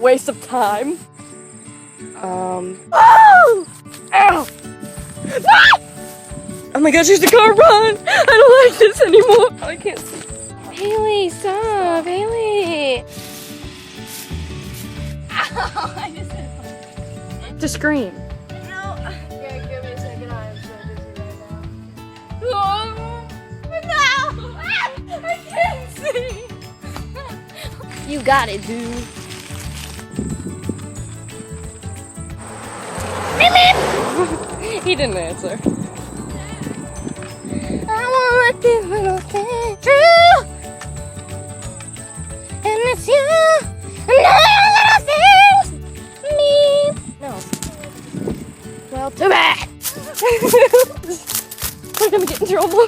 Waste of time. Oh! Ow! Ah! Oh my gosh, there's a car, run! I don't like this anymore. I can't see. Haley, stop, Haley. Ow, I just did it. To scream. No. Okay, give me a second. I am so dizzy right now. No! I can't see. You got it, dude. He didn't answer. I want this little thing true, and it's you. Another little thing, me. No. Well, too bad. We're gonna get in trouble.